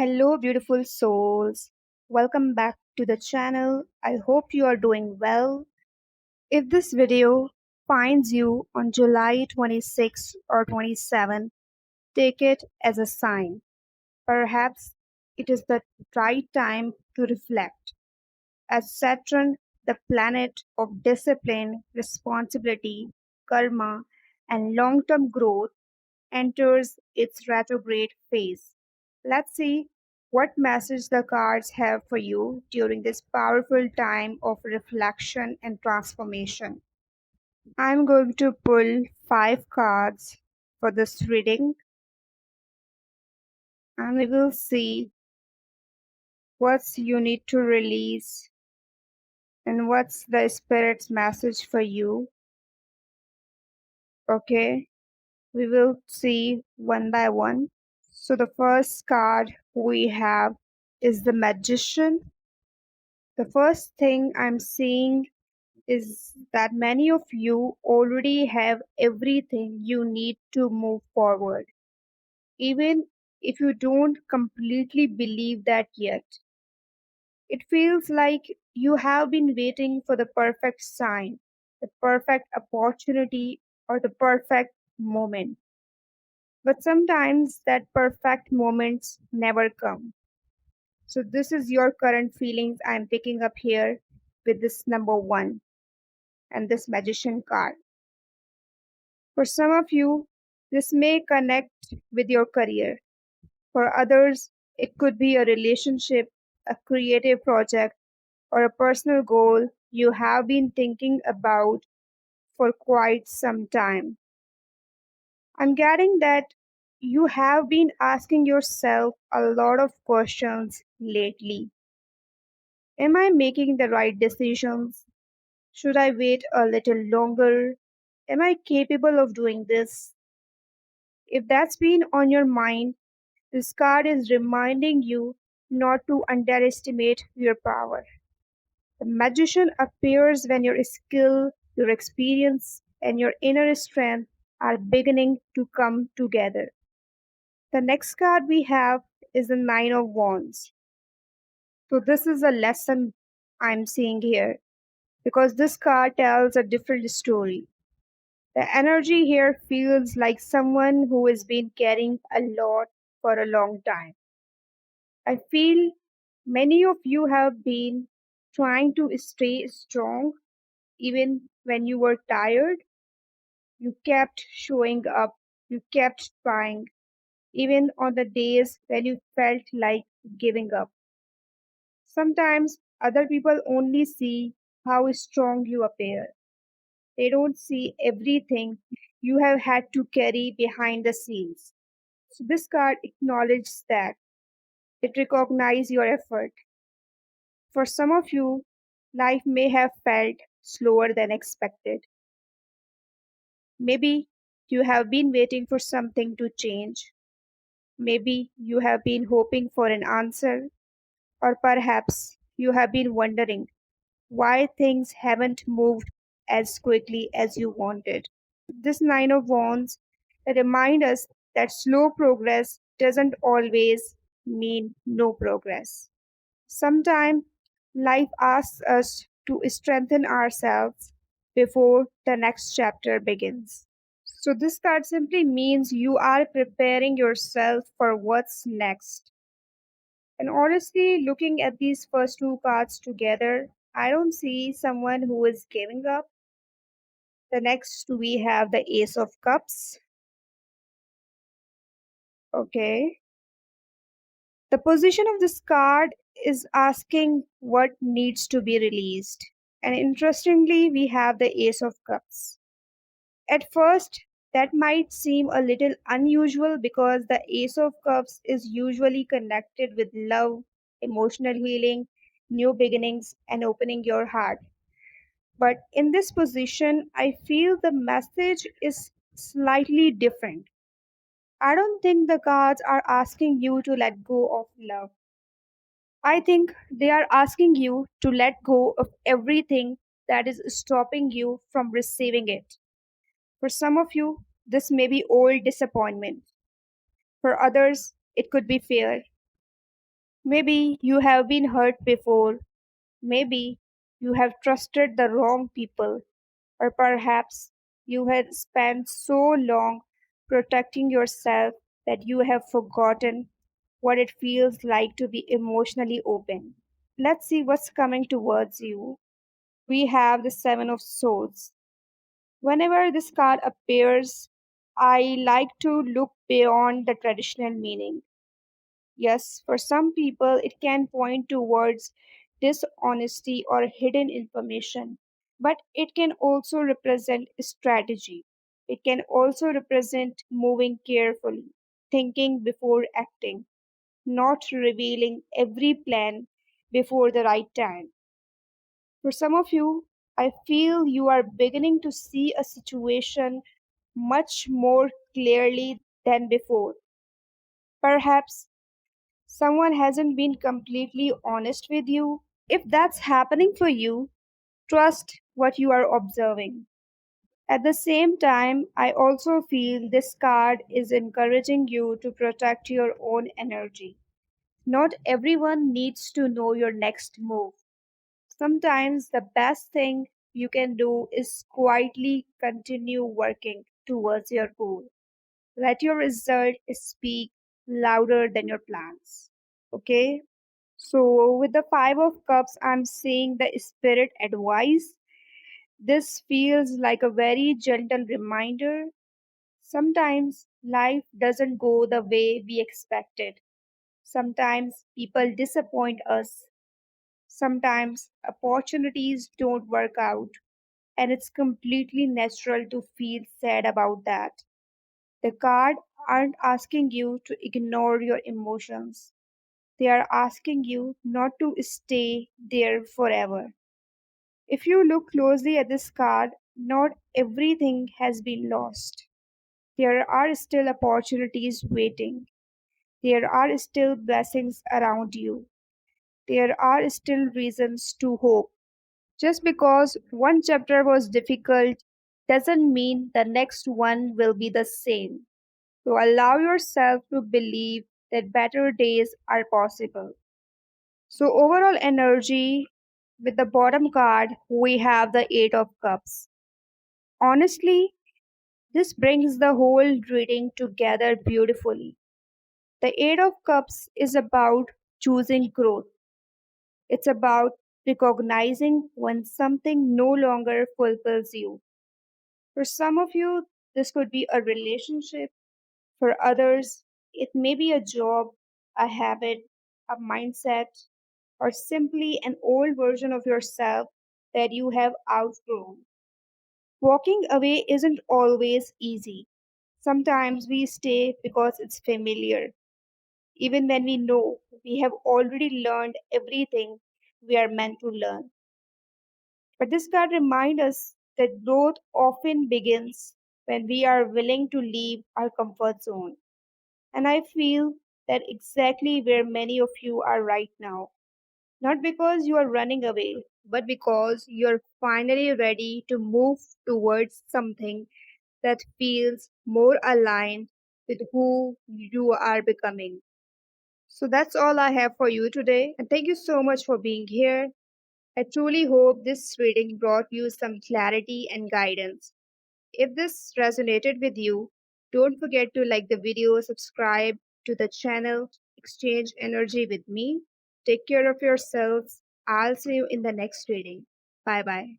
Hello, beautiful souls. Welcome back to the channel. I hope you are doing well. If this video finds you on July 26 or 27, take it as a sign. Perhaps it is the right time to reflect. As Saturn, the planet of discipline, responsibility, karma, and long term growth, enters its retrograde phase. Let's see what message the cards have for you during this powerful time of reflection and transformation. I'm going to pull 5 cards for this reading and we will see what's you need to release and what's the spirit's message for you. Okay, we will see one by one. So the first card we have is the Magician. The first thing I'm seeing is that many of you already have everything you need to move forward, even if you don't completely believe that yet. It feels like you have been waiting for the perfect sign, the perfect opportunity, or the perfect moment. But sometimes that perfect moments never come. So this is your current feelings I'm picking up here with this number 1 and this magician card. For some of you, this may connect with your career. For others, it could be a relationship, a creative project, or a personal goal you have been thinking about for quite some time. I'm getting that you have been asking yourself a lot of questions lately. Am I making the right decisions? Should I wait a little longer? Am I capable of doing this? If that's been on your mind, this card is reminding you not to underestimate your power. The magician appears when your skill, your experience, and your inner strength are beginning to come together. The next card we have is the Nine of Wands. So, this is a lesson I'm seeing here because this card tells a different story. The energy here feels like someone who has been carrying a lot for a long time. I feel many of you have been trying to stay strong even when you were tired. You kept showing up, you kept trying, even on the days when you felt like giving up. Sometimes other people only see how strong you appear. They don't see everything you have had to carry behind the scenes. So this card acknowledges that. It recognizes your effort. For some of you, life may have felt slower than expected. Maybe you have been waiting for something to change. Maybe you have been hoping for an answer, or perhaps you have been wondering why things haven't moved as quickly as you wanted. This Nine of Wands reminds us that slow progress doesn't always mean no progress. Sometimes life asks us to strengthen ourselves before the next chapter begins. So, this card simply means you are preparing yourself for what's next. And honestly, looking at these first 2 cards together, I don't see someone who is giving up. The next we have the Ace of Cups. Okay. The position of this card is asking what needs to be released. And interestingly, we have the Ace of Cups. At first, that might seem a little unusual because the Ace of Cups is usually connected with love, emotional healing, new beginnings, and opening your heart. But in this position, I feel the message is slightly different. I don't think the cards are asking you to let go of love. I think they are asking you to let go of everything that is stopping you from receiving it. For some of you, this may be old disappointment. For others, it could be fear. Maybe you have been hurt before. Maybe you have trusted the wrong people. Or perhaps you had spent so long protecting yourself that you have forgotten what it feels like to be emotionally open. Let's see what's coming towards you. We have the Seven of Swords. Whenever this card appears, I like to look beyond the traditional meaning. Yes, for some people, it can point towards dishonesty or hidden information, but it can also represent strategy. It can also represent moving carefully, thinking before acting, not revealing every plan before the right time. For some of you, I feel you are beginning to see a situation much more clearly than before. Perhaps someone hasn't been completely honest with you. If that's happening for you, trust what you are observing. At the same time, I also feel this card is encouraging you to protect your own energy. Not everyone needs to know your next move. Sometimes the best thing you can do is quietly continue working towards your goal. Let your result speak louder than your plans. Okay? So, with the Five of Cups, I'm seeing the spirit advice. This feels like a very gentle reminder. Sometimes life doesn't go the way we expected. Sometimes people disappoint us. Sometimes opportunities don't work out. And it's completely natural to feel sad about that. The card aren't asking you to ignore your emotions. They are asking you not to stay there forever. If you look closely at this card, not everything has been lost. There are still opportunities waiting. There are still blessings around you. There are still reasons to hope. Just because one chapter was difficult doesn't mean the next one will be the same. So allow yourself to believe that better days are possible. So, overall energy with the bottom card, we have the Eight of Cups. Honestly, this brings the whole reading together beautifully. The Eight of Cups is about choosing growth, it's about recognizing when something no longer fulfills you. For some of you, this could be a relationship. For others, it may be a job, a habit, a mindset, or simply an old version of yourself that you have outgrown. Walking away isn't always easy. Sometimes we stay because it's familiar, even when we know we have already learned everything we are meant to learn. But this card reminds us that growth often begins when we are willing to leave our comfort zone. And I feel that exactly where many of you are right now. Not because you are running away, but because you're finally ready to move towards something that feels more aligned with who you are becoming. So that's all I have for you today. And thank you so much for being here. I truly hope this reading brought you some clarity and guidance. If this resonated with you, don't forget to like the video, subscribe to the channel, exchange energy with me. Take care of yourselves. I'll see you in the next reading. Bye bye.